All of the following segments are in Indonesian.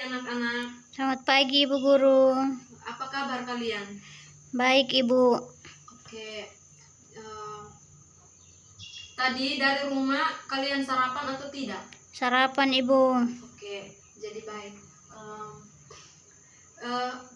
anak-anak. Selamat pagi Ibu Guru. Apa kabar kalian? Baik Ibu. Oke. Tadi dari rumah kalian sarapan atau tidak? Sarapan Ibu. Oke, jadi baik.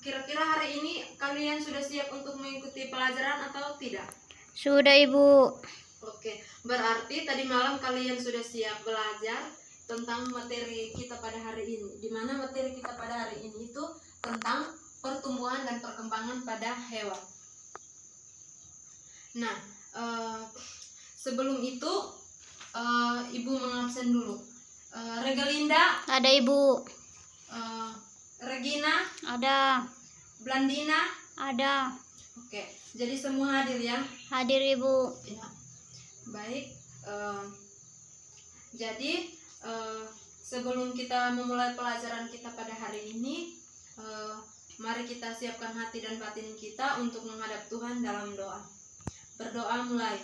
Kira-kira hari ini kalian sudah siap untuk mengikuti pelajaran atau tidak? Sudah Ibu. Oke, berarti tadi malam kalian sudah siap belajar tentang materi kita pada hari ini. Di mana materi kita pada hari ini itu tentang pertumbuhan dan perkembangan pada hewan. Nah, sebelum itu Ibu mengabsen dulu. Regalinda, Ada Ibu. Regina, Ada. Blandina, Ada. oke. Jadi semua hadir ya. Hadir Ibu. Ya. Baik. Jadi sebelum kita memulai pelajaran kita pada hari ini, mari kita siapkan hati dan batin kita untuk menghadap Tuhan dalam doa. Berdoa mulai.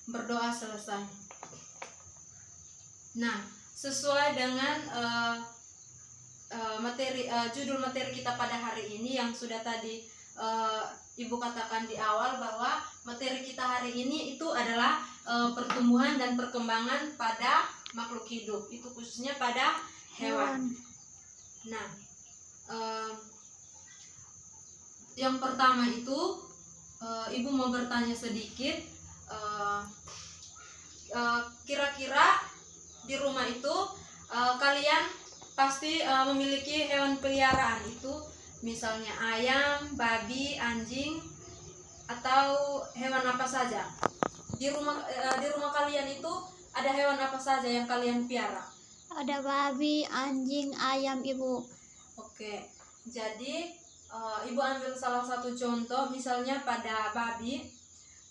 Berdoa selesai. Nah, sesuai dengan judul materi kita pada hari ini yang sudah tadi Ibu katakan di awal, bahwa materi kita hari ini itu adalah pertumbuhan dan perkembangan pada makhluk hidup, itu khususnya pada hewan. Nah, yang pertama itu Ibu mau bertanya sedikit, kira-kira di rumah itu kalian pasti memiliki hewan peliharaan, itu misalnya ayam, babi, anjing, atau hewan apa saja. Di rumah kalian itu ada hewan apa saja yang kalian piara? Ada babi, anjing, ayam Ibu. Oke, jadi Ibu ambil salah satu contoh, misalnya pada babi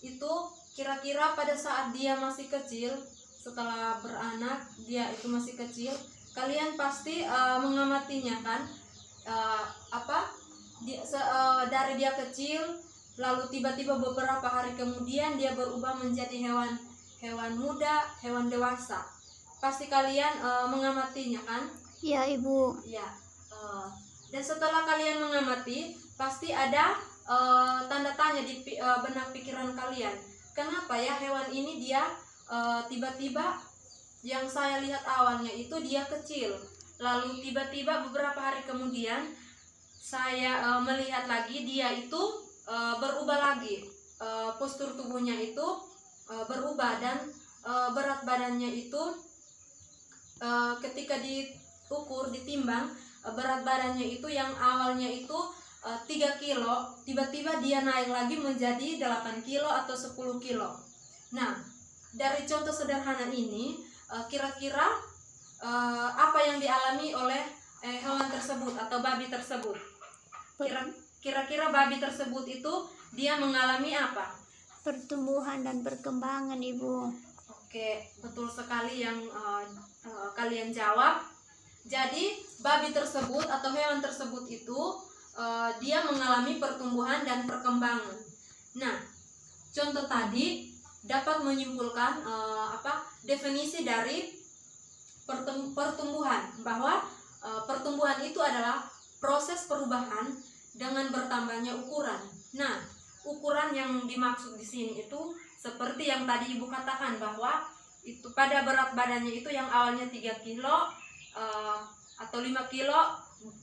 itu kira-kira pada saat dia masih kecil, setelah beranak dia itu masih kecil, kalian pasti mengamatinya kan, dari dia kecil lalu tiba-tiba beberapa hari kemudian dia berubah menjadi hewan muda, hewan dewasa. Pasti kalian mengamatinya kan? Ya Ibu. Ya. Dan setelah kalian mengamati, pasti ada tanda tanya di benak pikiran kalian. Kenapa ya hewan ini dia tiba-tiba, yang saya lihat awalnya itu dia kecil, lalu tiba-tiba beberapa hari kemudian saya melihat lagi dia itu berubah lagi, postur tubuhnya itu berubah, dan berat badannya itu ketika diukur, ditimbang, berat badannya itu yang awalnya itu 3 kilo, tiba-tiba dia naik lagi menjadi 8 kilo atau 10 kilo. Nah, dari contoh sederhana ini, kira-kira apa yang dialami oleh hewan tersebut atau babi tersebut? Kira-kira babi tersebut itu dia mengalami apa? Pertumbuhan dan perkembangan Ibu. Oke, betul sekali yang kalian jawab. Jadi babi tersebut atau hewan tersebut itu dia mengalami pertumbuhan dan perkembangan. Nah, contoh tadi dapat menyimpulkan definisi dari pertumbuhan, bahwa pertumbuhan itu adalah proses perubahan dengan bertambahnya ukuran. Nah, ukuran yang dimaksud di sini itu seperti yang tadi Ibu katakan, bahwa itu pada berat badannya itu yang awalnya 3 kilo atau 5 kilo,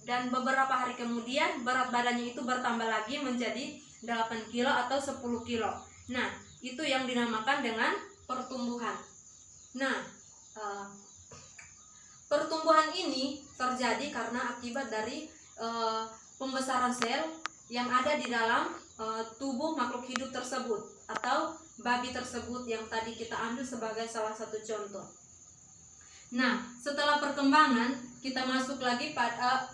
dan beberapa hari kemudian berat badannya itu bertambah lagi menjadi 8 kilo atau 10 kilo. Nah, itu yang dinamakan dengan pertumbuhan. Nah, pertumbuhan ini terjadi karena akibat dari pembesaran sel yang ada di dalam tubuh makhluk hidup tersebut atau babi tersebut yang tadi kita ambil sebagai salah satu contoh. Nah, setelah perkembangan kita masuk lagi pada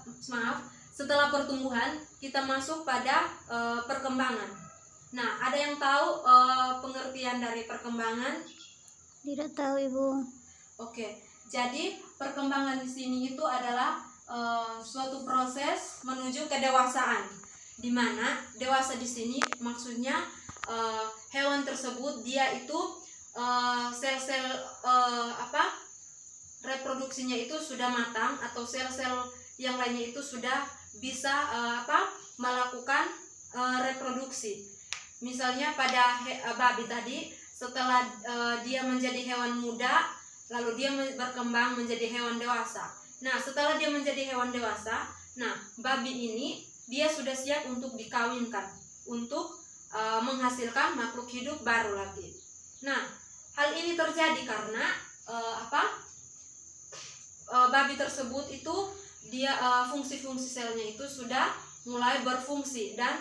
setelah pertumbuhan kita masuk pada perkembangan. Nah, ada yang tahu pengertian dari perkembangan? Tidak tahu Ibu. Oke, jadi perkembangan di sini itu adalah suatu proses menuju kedewasaan, di mana dewasa di sini maksudnya hewan tersebut dia itu sel-sel reproduksinya itu sudah matang atau sel-sel yang lainnya itu sudah bisa melakukan reproduksi. Misalnya pada babi tadi, setelah dia menjadi hewan muda, lalu dia berkembang menjadi hewan dewasa. Nah, setelah dia menjadi hewan dewasa, nah babi ini dia sudah siap untuk dikawinkan, untuk menghasilkan makhluk hidup baru lagi. Nah, hal ini terjadi karena babi tersebut itu dia fungsi-fungsi selnya itu sudah mulai berfungsi dan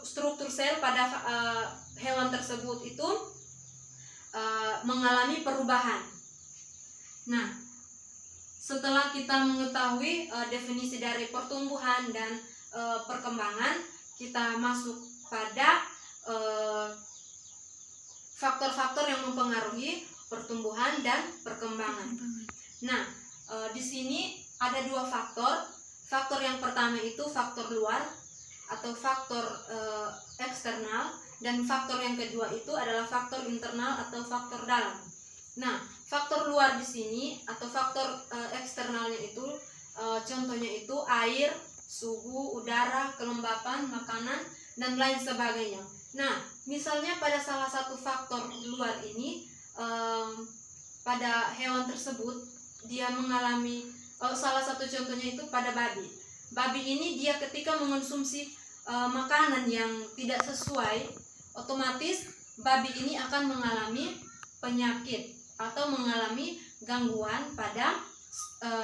struktur sel pada hewan tersebut itu mengalami perubahan. Nah, setelah kita mengetahui definisi dari pertumbuhan dan perkembangan, kita masuk pada faktor-faktor yang mempengaruhi pertumbuhan dan perkembangan. Nah, di sini ada dua faktor. Faktor yang pertama itu faktor luar atau faktor eksternal, dan faktor yang kedua itu adalah faktor internal atau faktor dalam. Nah, faktor luar di sini atau faktor eksternalnya itu contohnya itu air, suhu, udara, kelembapan, makanan, dan lain sebagainya. Nah, misalnya pada salah satu faktor luar ini pada hewan tersebut dia mengalami salah satu contohnya itu pada babi. Babi ini dia ketika mengonsumsi makanan yang tidak sesuai, otomatis babi ini akan mengalami penyakit atau mengalami gangguan pada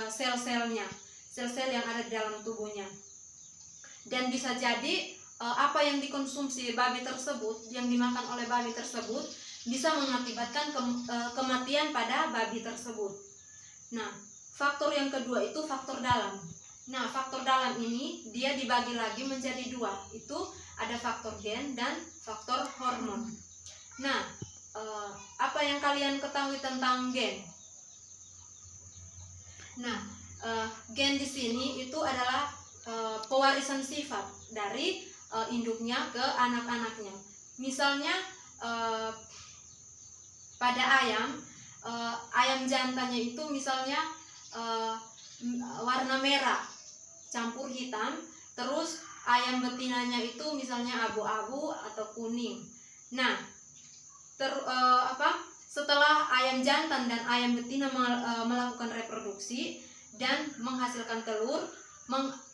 sel-selnya, sel-sel yang ada di dalam tubuhnya. Dan bisa jadi apa yang dikonsumsi babi tersebut, yang dimakan oleh babi tersebut, bisa mengakibatkan kematian pada babi tersebut. Nah, faktor yang kedua itu faktor dalam. Nah, faktor dalam ini dia dibagi lagi menjadi dua. Itu ada faktor gen dan faktor hormon. Nah, apa yang kalian ketahui tentang gen? Nah, gen di sini itu adalah pewarisan sifat dari induknya ke anak-anaknya. Misalnya pada ayam jantannya itu misalnya warna merah campur hitam, terus ayam betinanya itu misalnya abu-abu atau kuning. Nah, setelah ayam jantan dan ayam betina melakukan reproduksi dan menghasilkan telur,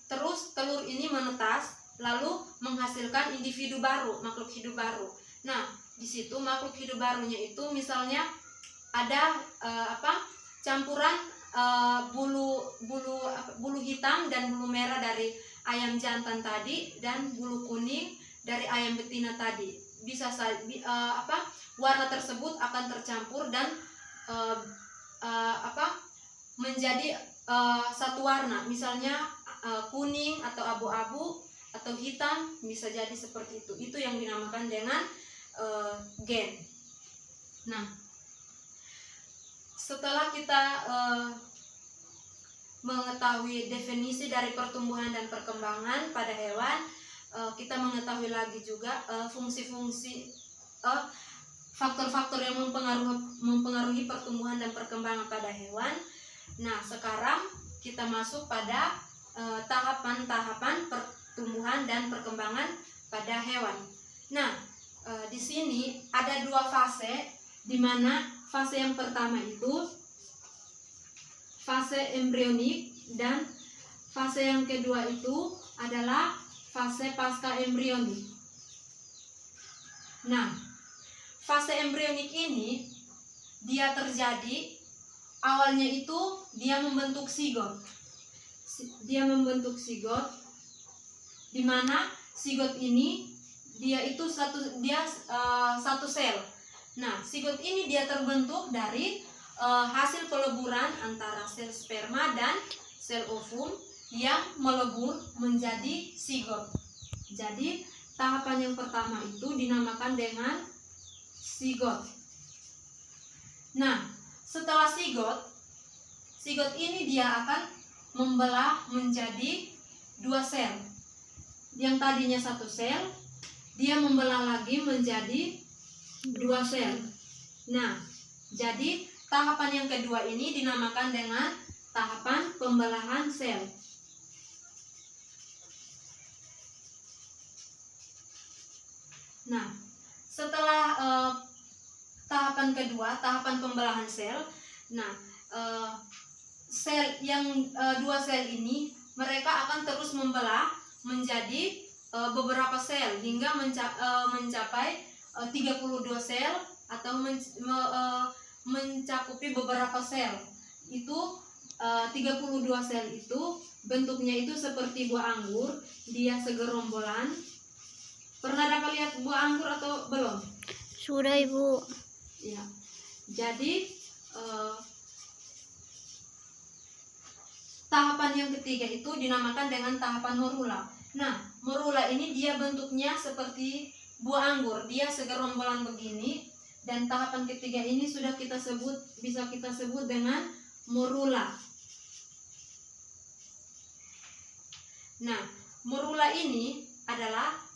terus telur ini menetas lalu menghasilkan individu baru, makhluk hidup baru. Nah, di situ makhluk hidup barunya itu misalnya ada campuran bulu hitam dan bulu merah dari ayam jantan tadi dan bulu kuning dari ayam betina tadi. Bisa warna tersebut akan tercampur dan menjadi satu warna, misalnya kuning atau abu-abu atau hitam, bisa jadi seperti itu. Itu yang dinamakan dengan gen. Nah, setelah kita mengetahui definisi dari pertumbuhan dan perkembangan pada hewan, kita mengetahui lagi juga fungsi-fungsi faktor-faktor yang mempengaruhi pertumbuhan dan perkembangan pada hewan. Nah, sekarang kita masuk pada tahapan-tahapan pertumbuhan dan perkembangan pada hewan. Nah, di sini ada dua fase, di mana fase yang pertama itu fase embrionik dan fase yang kedua itu adalah fase pasca embrionik. Nah, fase embrionik ini dia terjadi awalnya itu dia membentuk zigot. Dia membentuk zigot, di mana zigot ini dia itu satu sel. Nah, zigot ini dia terbentuk dari hasil peleburan antara sel sperma dan sel ovum yang melebur menjadi zigot. Jadi tahapan yang pertama itu dinamakan dengan zigot. Nah, setelah zigot ini dia akan membelah menjadi dua sel. Yang tadinya satu sel, dia membelah lagi menjadi dua sel. Nah, jadi tahapan yang kedua ini dinamakan dengan tahapan pembelahan sel. Nah, setelah tahapan kedua, tahapan pembelahan sel, nah sel yang dua sel ini mereka akan terus membelah menjadi beberapa sel hingga mencapai 32 sel atau mencakupi beberapa sel. Itu 32 sel itu bentuknya itu seperti buah anggur, dia segerombolan. Pernah dapat lihat buah anggur atau belum? Sudah, Ibu. Ya. Jadi tahapan yang ketiga itu dinamakan dengan tahapan morula. Nah, morula ini dia bentuknya seperti buah anggur, dia segerombolan begini, dan tahapan ketiga ini bisa kita sebut dengan morula. Nah, morula ini adalah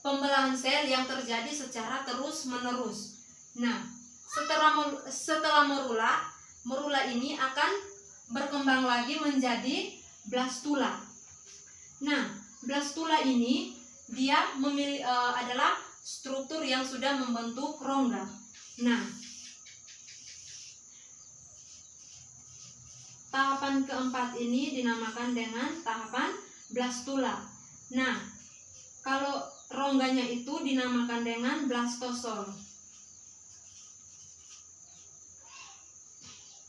pembelahan sel yang terjadi secara terus-menerus. Nah, setelah morula ini akan berkembang lagi menjadi blastula. Nah, blastula ini dia adalah struktur yang sudah membentuk rongga. Nah, tahapan keempat ini dinamakan dengan tahapan blastula. Nah, kalau rongganya itu dinamakan dengan blastosol.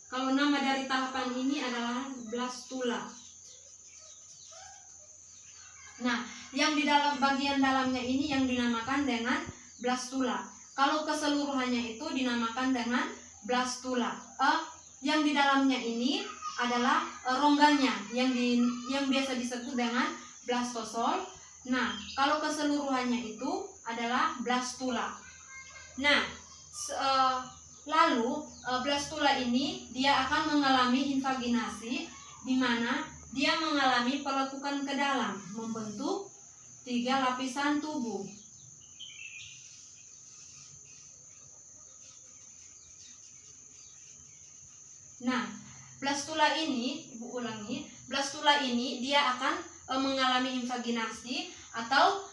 Kalau nama dari tahapan ini adalah blastula. Nah, yang di dalam bagian dalamnya ini yang dinamakan dengan blastula. Kalau keseluruhannya itu dinamakan dengan blastula. Yang di dalamnya ini adalah rongganya yang biasa disebut dengan blastosol. Nah, kalau keseluruhannya itu adalah blastula. Nah, lalu blastula ini dia akan mengalami invaginasi, di mana dia mengalami pelekukan ke dalam, membentuk 3 lapisan tubuh. Nah, blastula ini, Ibu ulangi, blastula ini dia akan mengalami invaginasi atau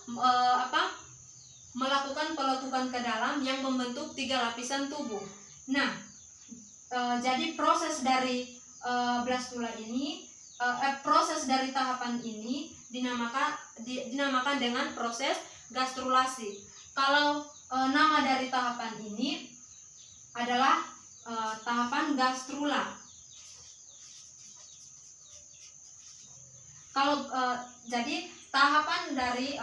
melakukan pelekukan ke dalam yang membentuk 3 lapisan tubuh. Nah, jadi proses dari blastula ini, proses dari tahapan ini dinamakan dengan proses gastrulasi. Kalau nama dari tahapan ini adalah tahapan gastrula. Kalau jadi tahapan dari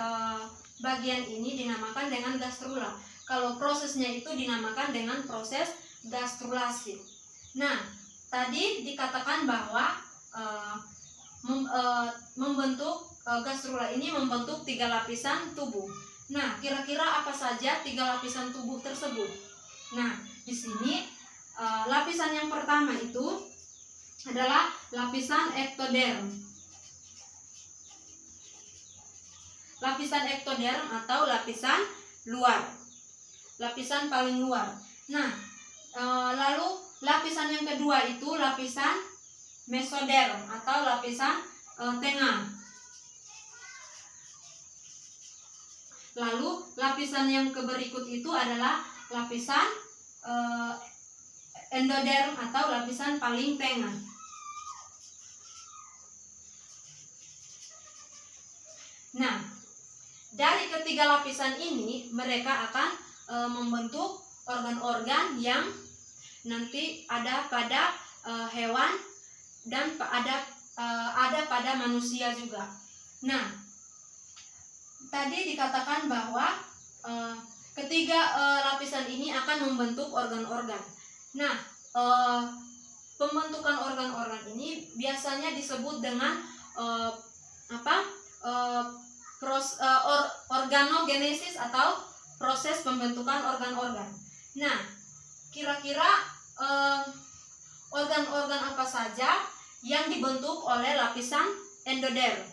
bagian ini dinamakan dengan gastrula. Kalau prosesnya itu dinamakan dengan proses gastrulasi. Nah, tadi dikatakan bahwa gastrula ini membentuk 3 lapisan tubuh. Nah, kira-kira apa saja 3 lapisan tubuh tersebut? Nah, di sini lapisan yang pertama itu adalah lapisan ektoderm. Lapisan ektoderm atau lapisan luar, lapisan paling luar. Nah, lalu lapisan yang kedua itu lapisan mesoderm atau lapisan tengah. Lalu lapisan yang berikut itu adalah lapisan endoderm atau lapisan paling tengah. Nah, dari ketiga lapisan ini mereka akan membentuk organ-organ yang nanti ada pada hewan dan ada pada manusia juga. Nah, tadi dikatakan bahwa ketiga lapisan ini akan membentuk organ-organ. Nah, pembentukan organ-organ ini biasanya disebut dengan organogenesis atau proses pembentukan organ-organ. Nah, kira-kira organ-organ apa saja yang dibentuk oleh lapisan endoderm?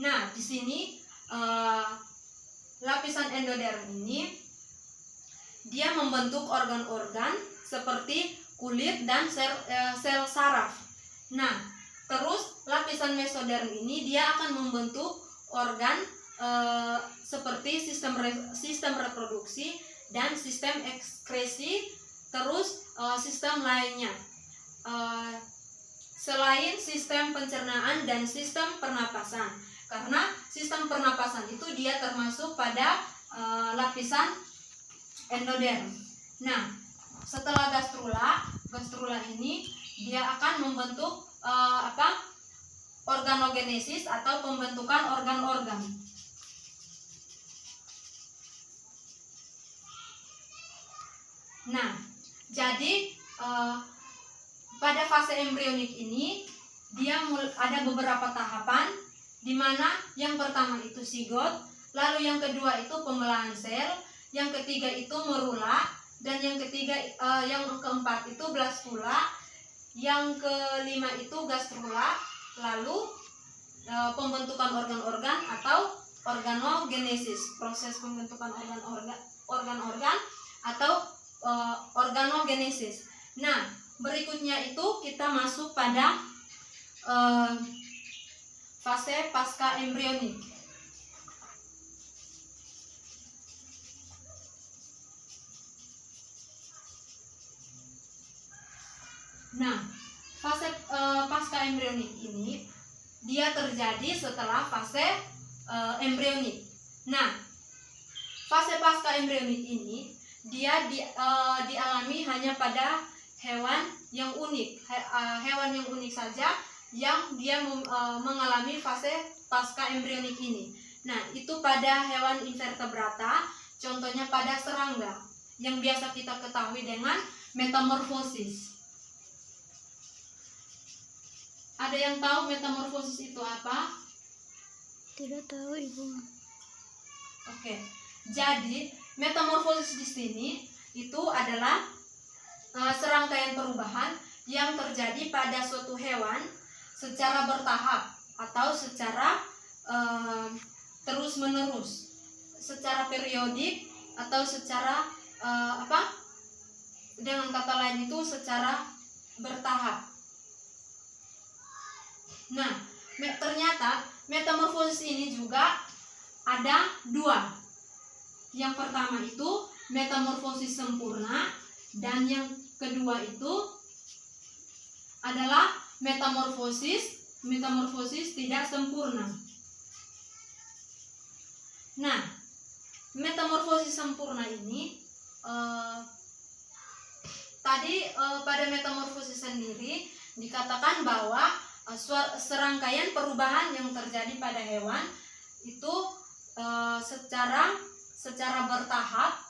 Nah, di sini lapisan endoderm ini dia membentuk organ-organ seperti kulit dan sel saraf. Nah, terus lapisan mesoderm ini dia akan membentuk organ seperti sistem reproduksi dan sistem ekskresi, terus sistem lainnya selain sistem pencernaan dan sistem pernapasan. Karena sistem pernapasan itu dia termasuk pada lapisan endoderm. Nah, setelah gastrula ini dia akan membentuk organogenesis atau pembentukan organ-organ. Nah, jadi pada fase embrionik ini dia ada beberapa tahapan, di mana yang pertama itu sigot, lalu yang kedua itu pembelahan sel, yang ketiga itu merula, dan yang keempat itu blastula, yang kelima itu gastrula, lalu pembentukan organ-organ atau organogenesis, proses pembentukan organ-organ atau organogenesis. Nah, berikutnya itu kita masuk pada fase pasca embrionik. Nah, fase pasca embrionik ini dia terjadi setelah fase embrionik. Nah, fase pasca embrionik ini dia dialami hanya pada hewan yang unik, hewan yang unik saja yang dia mengalami fase pasca embrionik ini. Nah, itu pada hewan invertebrata, contohnya pada serangga yang biasa kita ketahui dengan metamorfosis. Ada yang tahu metamorfosis itu apa? Tidak tahu, Ibu. Oke. Jadi, metamorfosis di sini itu adalah serangkaian perubahan yang terjadi pada suatu hewan secara bertahap atau secara terus-menerus, secara periodik atau secara dengan kata lain itu secara bertahap. Nah, ternyata metamorfosis ini juga ada dua. Yang pertama itu metamorfosis sempurna, dan yang kedua itu adalah metamorfosis tidak sempurna. Nah, metamorfosis sempurna ini pada metamorfosis sendiri dikatakan bahwa serangkaian perubahan yang terjadi pada hewan itu secara bertahap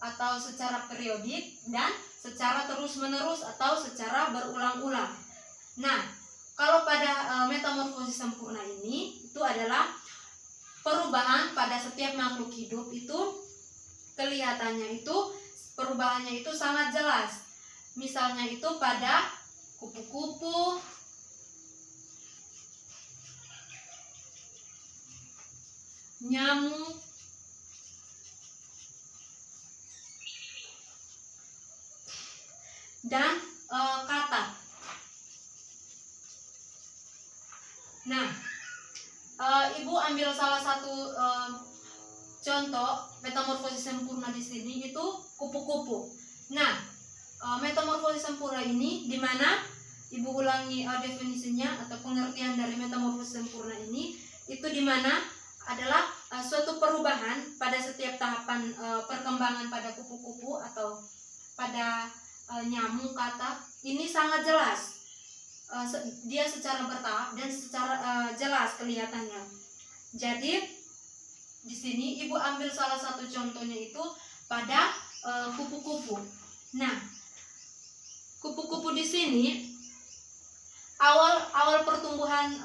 atau secara periodik dan secara terus-menerus atau secara berulang-ulang. Nah, kalau pada metamorfosis sempurna ini itu adalah perubahan pada setiap makhluk hidup itu kelihatannya itu perubahannya itu sangat jelas. Misalnya itu pada kupu-kupu, nyamuk, dan katak. Nah, Ibu ambil salah satu contoh metamorfosis sempurna di sini itu kupu-kupu. Nah, metamorfosis sempurna ini di mana Ibu ulangi definisinya atau pengertian dari metamorfosis sempurna ini itu di mana adalah suatu perubahan pada setiap tahapan perkembangan pada kupu-kupu atau pada nyamuk, katak ini sangat jelas. Dia secara bertahap dan secara jelas kelihatannya. Jadi di sini Ibu ambil salah satu contohnya itu pada kupu-kupu. Nah, kupu-kupu di sini awal pertumbuhan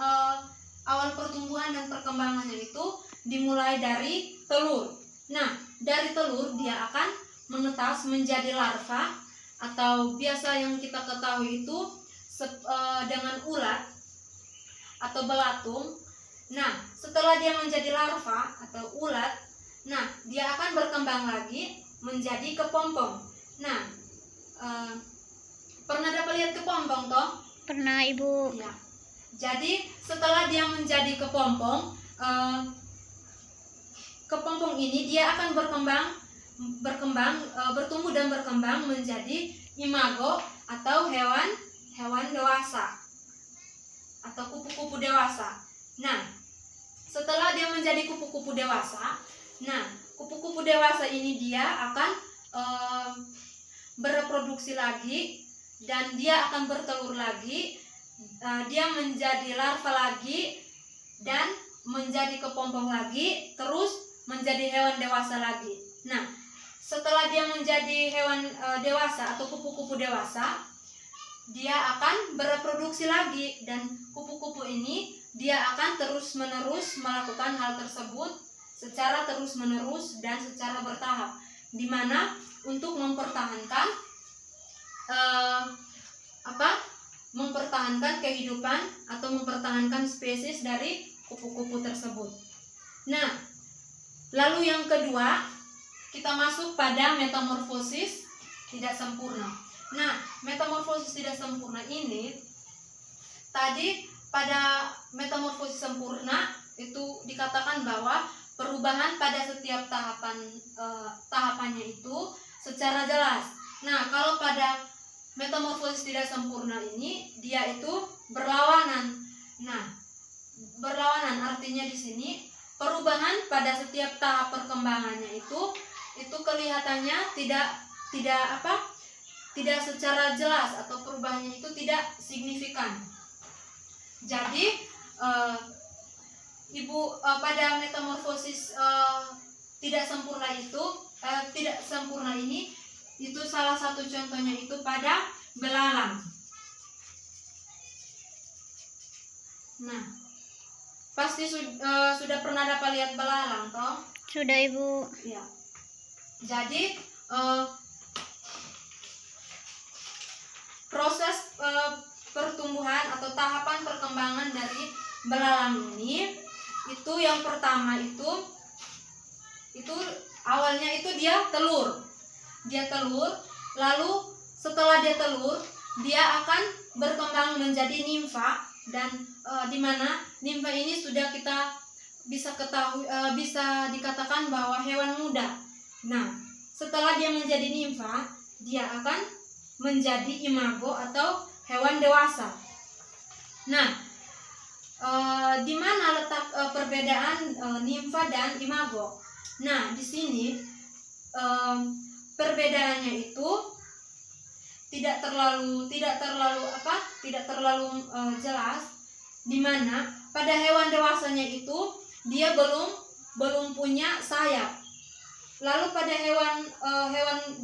dan perkembangannya itu dimulai dari telur. Nah, dari telur dia akan menetas menjadi larva atau biasa yang kita ketahui itu dengan ulat atau belatung. Nah, setelah dia menjadi larva atau ulat, nah dia akan berkembang lagi menjadi kepompong. Nah, eh, pernah dapat lihat kepompong toh? Pernah Ibu. Ya. Jadi setelah dia menjadi kepompong, kepompong ini dia akan bertumbuh dan berkembang menjadi imago atau hewan dewasa atau kupu-kupu dewasa. Nah, setelah dia menjadi kupu-kupu dewasa, kupu-kupu dewasa ini dia akan bereproduksi lagi dan dia akan bertelur lagi. Dia menjadi larva lagi dan menjadi kepompong lagi, terus menjadi hewan dewasa lagi. Nah, setelah dia menjadi hewan dewasa atau kupu-kupu dewasa, dia akan bereproduksi lagi dan kupu-kupu ini dia akan terus-menerus melakukan hal tersebut secara terus-menerus dan secara bertahap, di mana untuk mempertahankan mempertahankan kehidupan atau mempertahankan spesies dari kupu-kupu tersebut. Nah, lalu yang kedua, kita masuk pada metamorfosis tidak sempurna. Nah, metamorfosis tidak sempurna ini tadi pada metamorfosis sempurna itu dikatakan bahwa perubahan pada setiap tahapannya itu secara jelas. Nah, kalau pada metamorfosis tidak sempurna ini dia itu berlawanan. Nah, berlawanan artinya di sini perubahan pada setiap tahap perkembangannya itu kelihatannya tidak secara jelas atau perubahannya itu tidak signifikan. Jadi pada metamorfosis tidak sempurna ini itu salah satu contohnya itu pada belalang. Nah, pasti sudah pernah dapat lihat belalang toh? Sudah Ibu. Ya. Jadi proses pertumbuhan atau tahapan perkembangan dari belalang ini itu yang pertama itu awalnya itu dia telur, lalu setelah dia telur dia akan berkembang menjadi nimfa dan di mana nimfa ini sudah kita bisa dikatakan bahwa hewan muda. Nah, setelah dia menjadi nimfa dia akan menjadi imago atau hewan dewasa. Nah, di mana letak perbedaan nimfa dan imago? Nah, di sini perbedaannya itu tidak terlalu jelas, di mana pada hewan dewasanya itu dia belum punya sayap. Lalu pada hewan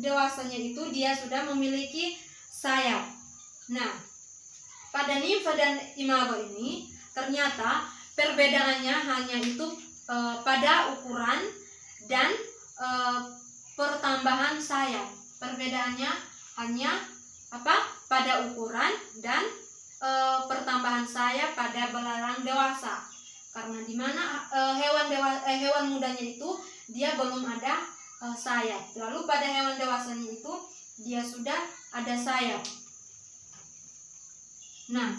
dewasanya itu dia sudah memiliki sayap. Nah, pada nimfa dan imago ini ternyata perbedaannya hanya itu pada ukuran dan pertambahan sayap. Perbedaannya hanya pada ukuran dan pertambahan sayap pada belalang dewasa. Karena di mana hewan mudanya itu dia belum ada sayap. Lalu pada hewan dewasanya itu dia sudah ada sayap. Nah,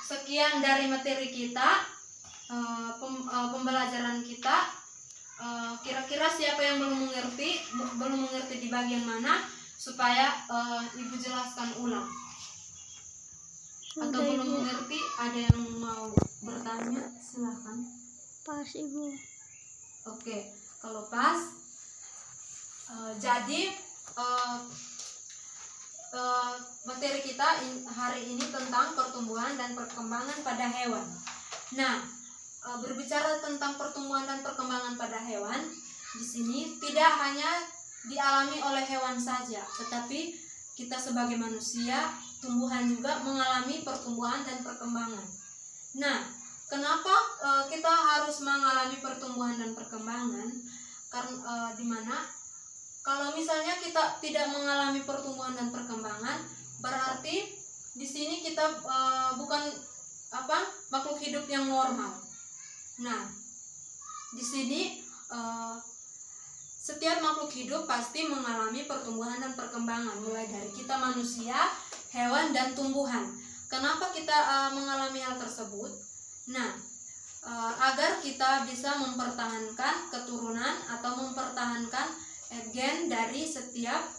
sekian dari materi kita, pembelajaran kita. Kira-kira siapa yang belum mengerti di bagian mana, supaya Ibu jelaskan ulang. Atau belum mengerti, ada yang mau bertanya, silakan. Pas Ibu. Oke, kalau pas, jadi materi kita hari ini tentang pertumbuhan dan perkembangan pada hewan. Nah, berbicara tentang pertumbuhan dan perkembangan pada hewan, di sini tidak hanya dialami oleh hewan saja, tetapi kita sebagai manusia, tumbuhan juga mengalami pertumbuhan dan perkembangan. Nah, kenapa kita harus mengalami pertumbuhan dan perkembangan? Karena di mana kalau misalnya kita tidak mengalami pertumbuhan dan perkembangan, berarti di sini kita bukan makhluk hidup yang normal. Nah, di sini Setiap makhluk hidup pasti mengalami pertumbuhan dan perkembangan, mulai dari kita manusia, hewan, dan tumbuhan. Kenapa kita mengalami hal tersebut? Nah, agar kita bisa mempertahankan keturunan atau mempertahankan gen dari setiap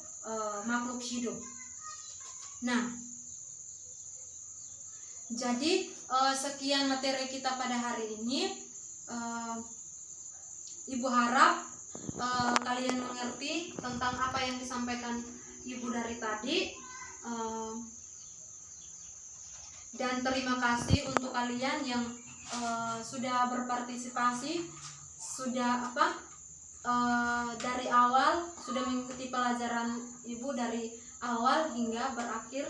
makhluk hidup. Nah, jadi sekian materi kita pada hari ini. Ibu harap kalian mengerti tentang apa yang disampaikan Ibu dari tadi. Dan terima kasih untuk kalian yang sudah berpartisipasi, sudah dari awal sudah mengikuti pelajaran Ibu dari awal hingga berakhir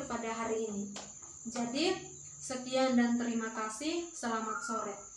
pada hari ini. Jadi sekian dan terima kasih. Selamat sore.